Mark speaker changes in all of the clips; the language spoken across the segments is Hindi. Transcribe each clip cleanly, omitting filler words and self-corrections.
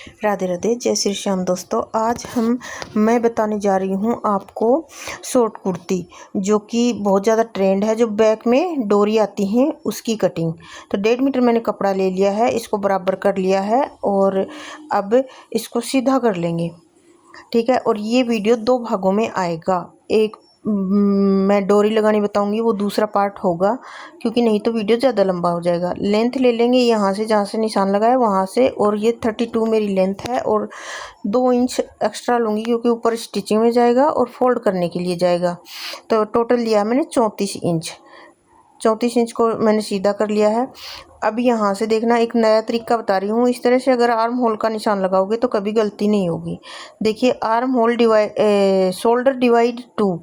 Speaker 1: राधे राधे, जय श्री श्याम दोस्तों। आज मैं बताने जा रही हूँ आपको शॉर्ट कुर्ती, जो कि बहुत ज़्यादा ट्रेंड है। जो बैक में डोरी आती है उसकी कटिंग। तो 1.5 मीटर मैंने कपड़ा ले लिया है, इसको बराबर कर लिया है और अब इसको सीधा कर लेंगे, ठीक है। और ये वीडियो 2 भागों में आएगा। एक मैं डोरी लगानी बताऊंगी, वो दूसरा पार्ट होगा, क्योंकि नहीं तो वीडियो ज़्यादा लंबा हो जाएगा। लेंथ ले लेंगे यहाँ से, जहाँ से निशान लगाया वहाँ से, और ये 32 मेरी लेंथ है और 2 इंच एक्स्ट्रा लूँगी, क्योंकि ऊपर स्टिचिंग में जाएगा और फोल्ड करने के लिए जाएगा। तो टोटल लिया मैंने 34 इंच। 34 इंच को मैंने सीधा कर लिया है। अब यहाँ से देखना, एक नया तरीका बता रही हूँ। इस तरह से अगर आर्म होल का निशान लगाओगे तो कभी गलती नहीं होगी। देखिए, आर्म होल शोल्डर डिवाइड 2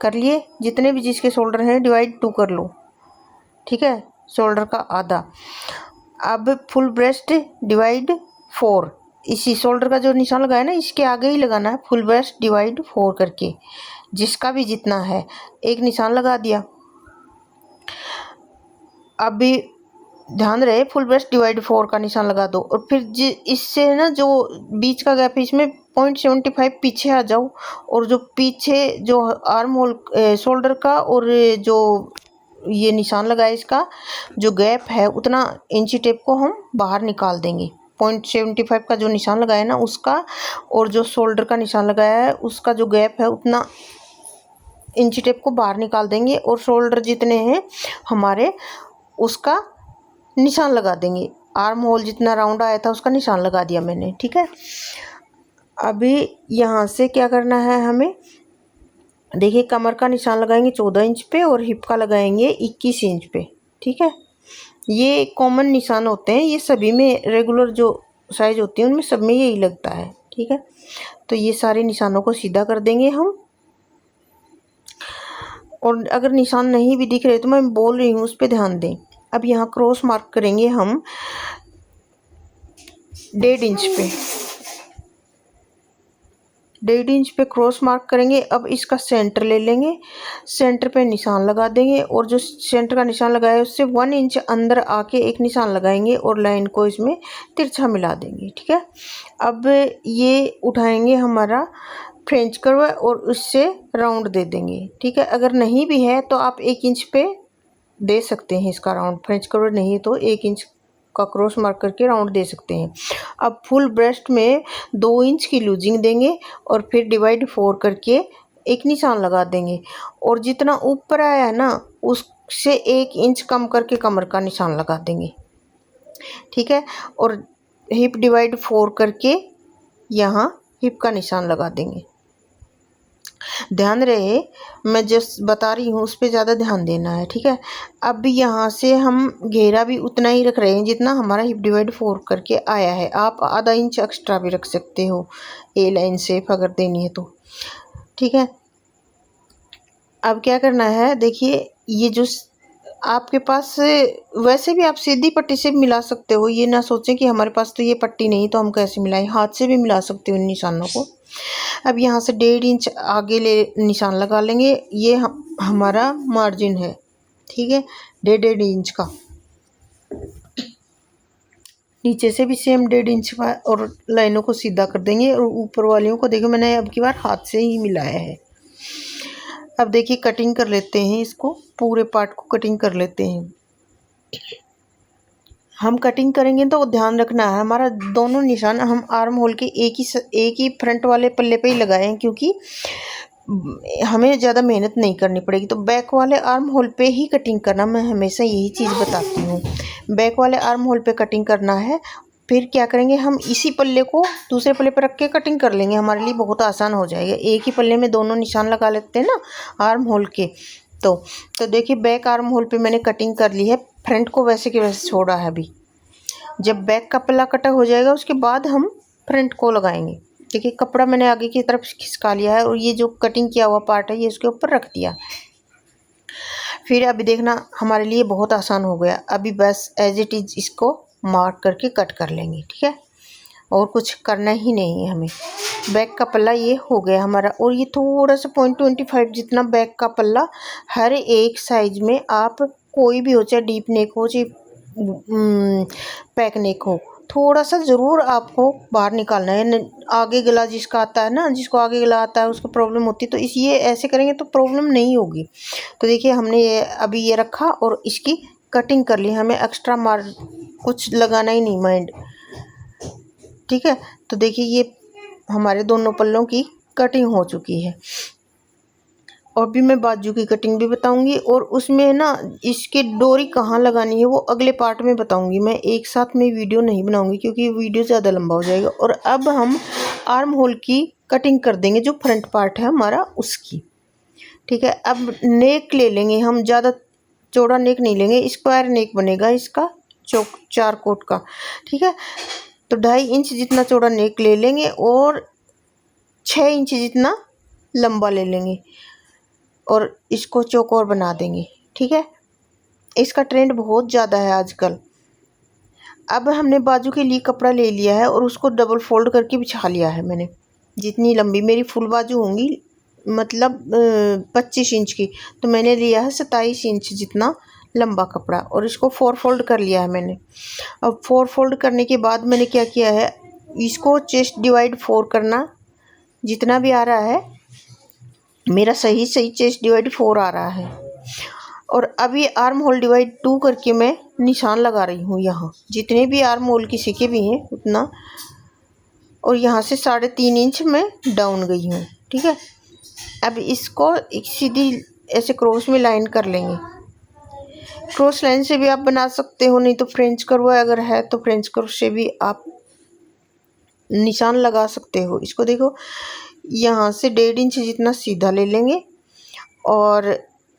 Speaker 1: कर लिए। जितने भी जिसके शोल्डर हैं डिवाइड 2 कर लो, ठीक है, शोल्डर का आधा। अब फुल ब्रेस्ट डिवाइड 4, इसी शोल्डर का जो निशान लगाया ना, इसके आगे ही लगाना है। फुल ब्रेस्ट डिवाइड 4 करके, जिसका भी जितना है, एक निशान लगा दिया। अब भी ध्यान रहे, फुल ब्रेस्ट डिवाइड 4 का निशान लगा दो। और फिर इससे ना जो बीच का गैप है, इसमें 0.75 पीछे आ जाओ, और जो पीछे जो आर्म होल शोल्डर का और जो ये निशान लगाया, इसका जो गैप है उतना इंची टेप को हम बाहर निकाल देंगे। 0.75 का जो निशान लगाया ना उसका, और जो शोल्डर का निशान लगाया है उसका जो गैप है उतना इंची टेप को बाहर निकाल देंगे, और शोल्डर जितने हैं हमारे उसका निशान लगा देंगे। आर्म होल जितना राउंड आया था उसका निशान लगा दिया मैंने, ठीक है। अभी यहाँ से क्या करना है हमें, देखिए, कमर का निशान लगाएंगे 14 इंच पे और हिप का लगाएंगे 21 इंच पे, ठीक है। ये कॉमन निशान होते हैं, ये सभी में रेगुलर जो साइज होती है उनमें सब में यही लगता है, ठीक है। तो ये सारे निशानों को सीधा कर देंगे हम। और अगर निशान नहीं भी दिख रहे तो मैं बोल रही हूँ, उस पर ध्यान दें। अब यहाँ क्रॉस मार्क करेंगे हम 1.5 इंच पे, 1.5 इंच पे क्रॉस मार्क करेंगे। अब इसका सेंटर ले लेंगे, सेंटर पे निशान लगा देंगे, और जो सेंटर का निशान लगाया है उससे 1 इंच अंदर आके एक निशान लगाएंगे और लाइन को इसमें तिरछा मिला देंगे, ठीक है। अब ये उठाएंगे हमारा फ्रेंच कर्व और उससे राउंड दे देंगे, ठीक है। अगर नहीं भी है तो आप 1 इंच पे दे सकते हैं इसका राउंड। फ्रेंच कर्व नहीं है तो 1 इंच का क्रॉस मार्क करके राउंड दे सकते हैं। अब फुल ब्रेस्ट में 2 इंच की लूजिंग देंगे और फिर डिवाइड 4 करके एक निशान लगा देंगे, और जितना ऊपर आया है ना उससे 1 इंच कम करके कमर का निशान लगा देंगे, ठीक है। और हिप डिवाइड 4 करके यहाँ हिप का निशान लगा देंगे। ध्यान रहे, मैं जस्ट बता रही हूँ उस पर ज़्यादा ध्यान देना है, ठीक है। अब यहाँ से हम घेरा भी उतना ही रख रहे हैं जितना हमारा हिप डिवाइड 4 करके आया है। आप आधा इंच एक्स्ट्रा भी रख सकते हो ए लाइन शेप अगर देनी है तो, ठीक है। अब क्या करना है, देखिए, ये जो आपके पास, वैसे भी आप सीधी पट्टी से मिला सकते हो। ये ना सोचें कि हमारे पास तो ये पट्टी नहीं तो हम कैसे मिलाएं, हाथ से भी मिला सकते हो इन निशानों को। अब यहाँ से 1.5 इंच आगे ले निशान लगा लेंगे। ये हमारा मार्जिन है, ठीक है, 1.5 इंच का। नीचे से भी सेम 1.5 इंच का, और लाइनों को सीधा कर देंगे। और ऊपर वालियों को देखो, मैंने अब की बार हाथ से ही मिलाया है। अब देखिए, कटिंग कर लेते हैं इसको, पूरे पार्ट को कटिंग कर लेते हैं। हम कटिंग करेंगे तो ध्यान रखना है, हमारा दोनों निशान हम आर्म होल के एक ही फ्रंट वाले पल्ले पे ही लगाए हैं, क्योंकि हमें ज़्यादा मेहनत नहीं करनी पड़ेगी। तो बैक वाले आर्म होल पे ही कटिंग करना, मैं हमेशा यही चीज़ बताती हूँ। बैक वाले आर्म होल पे कटिंग करना है। फिर क्या करेंगे, हम इसी पल्ले को दूसरे पल्ले पर रख के कटिंग कर लेंगे, हमारे लिए बहुत आसान हो जाएगा। एक ही पल्ले में दोनों निशान लगा लेते हैं ना आर्म होल के। तो देखिए, बैक आर्म होल पे मैंने कटिंग कर ली है, फ्रंट को वैसे के वैसे छोड़ा है। अभी जब बैक का पल्ला कटा हो जाएगा उसके बाद हम फ्रंट को लगाएंगे। देखिए, कपड़ा मैंने आगे की तरफ खिसका लिया है और ये जो कटिंग किया हुआ पार्ट है ये इसके ऊपर रख दिया। फिर अभी देखना, हमारे लिए बहुत आसान हो गया। अभी बस एज इट इज़ इसको मार्क करके कट कर लेंगे, ठीक है, और कुछ करना ही नहीं है हमें। बैक का पल्ला ये हो गया हमारा, और ये थोड़ा सा 0.25 जितना बैक का पल्ला हर एक साइज में, आप कोई भी हो, चाहे डीप नेक हो चाहे पैक नेक हो, थोड़ा सा ज़रूर आपको बाहर निकालना है। आगे गला जिसका आता है ना, जिसको आगे गला आता है उसको प्रॉब्लम होती है, तो इस ये ऐसे करेंगे तो प्रॉब्लम नहीं होगी। तो देखिए हमने ये अभी ये रखा और इसकी कटिंग कर ली। हमें एक्स्ट्रा मार कुछ लगाना ही नहीं माइंड, ठीक है। तो देखिए ये हमारे दोनों पल्लों की कटिंग हो चुकी है। और भी मैं बाजू की कटिंग भी बताऊंगी, और उसमें ना इसके डोरी कहाँ लगानी है वो अगले पार्ट में बताऊंगी। मैं एक साथ में वीडियो नहीं बनाऊंगी क्योंकि वीडियो ज़्यादा लंबा हो जाएगा। और अब हम आर्म होल की कटिंग कर देंगे, जो फ्रंट पार्ट है हमारा उसकी, ठीक है। अब नेक ले लेंगे हम, ज़्यादा चौड़ा नेक नहीं लेंगे, स्क्वायर नेक बनेगा इसका चौक 4 कोट का, ठीक है। तो 2.5 इंच जितना चौड़ा नेक ले लेंगे और 6 इंच जितना लंबा ले लेंगे और इसको चौकोर बना देंगे, ठीक है। इसका ट्रेंड बहुत ज़्यादा है आजकल। अब हमने बाजू के लिए कपड़ा ले लिया है और उसको डबल फोल्ड करके बिछा लिया है मैंने। जितनी लंबी मेरी फुल बाजू होंगी, मतलब 25 इंच की, तो मैंने लिया है 27 इंच जितना लंबा कपड़ा और इसको 4 फोल्ड कर लिया है मैंने। अब 4 फोल्ड करने के बाद मैंने क्या किया है, इसको चेस्ट डिवाइड 4 करना, जितना भी आ रहा है मेरा सही चेस्ट डिवाइड 4 आ रहा है। और अभी आर्म होल डिवाइड 2 करके मैं निशान लगा रही हूँ यहाँ, जितने भी आर्म होल की सीखे भी हैं उतना, और यहाँ से 3.5 इंच में डाउन गई हूँ, ठीक है। अब इसको एक सीधी ऐसे क्रॉस में लाइन कर लेंगे। क्रॉस लाइन से भी आप बना सकते हो, नहीं तो फ्रेंच कर्व अगर है तो फ्रेंच कर्व से भी आप निशान लगा सकते हो। इसको देखो, यहाँ से 1.5 इंच जितना सीधा ले लेंगे और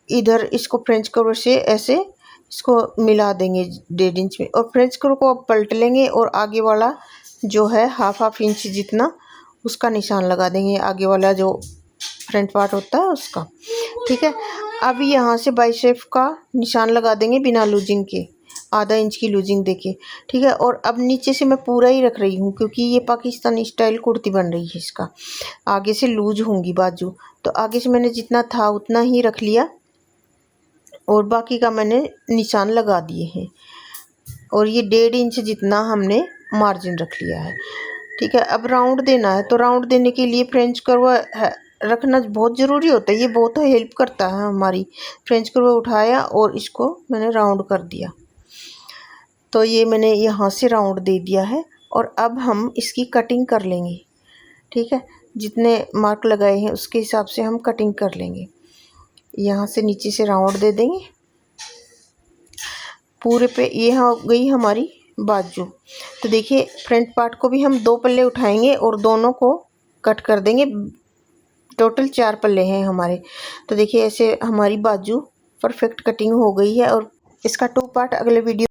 Speaker 1: इधर इसको फ्रेंच कर्व से ऐसे इसको मिला देंगे 1.5 इंच में, और फ्रेंच कर्व को अब पलट लेंगे और आगे वाला जो है हाफ इंच जितना उसका निशान लगा देंगे, आगे वाला जो फ्रंट पार्ट होता है उसका, ठीक है। अब यहाँ से बाइसेप का निशान लगा देंगे बिना लूजिंग के, आधा इंच की लूजिंग देके, ठीक है। और अब नीचे से मैं पूरा ही रख रही हूँ क्योंकि ये पाकिस्तानी स्टाइल कुर्ती बन रही है, इसका आगे से लूज होंगी बाजू, तो आगे से मैंने जितना था उतना ही रख लिया और बाकी का मैंने निशान लगा दिए हैं। और ये 1.5 इंच जितना हमने मार्जिन रख लिया है, ठीक है। अब राउंड देना है, तो राउंड देने के लिए फ्रेंच कर्व रखना बहुत ज़रूरी होता है, ये बहुत हेल्प करता है हमारी। फ्रेंच कर्व उठाया और इसको मैंने राउंड कर दिया, तो ये मैंने यहाँ से राउंड दे दिया है। और अब हम इसकी कटिंग कर लेंगे, ठीक है। जितने मार्क लगाए हैं उसके हिसाब से हम कटिंग कर लेंगे। यहाँ से नीचे से राउंड दे देंगे पूरे पे। ये हो गई हमारी बाजू। तो देखिए फ्रंट पार्ट को भी हम 2 पल्ले उठाएंगे और दोनों को कट कर देंगे। टोटल 4 पल्ले हैं हमारे। तो देखिए ऐसे हमारी बाजू परफेक्ट कटिंग हो गई है। और इसका 2 पार्ट अगले वीडियो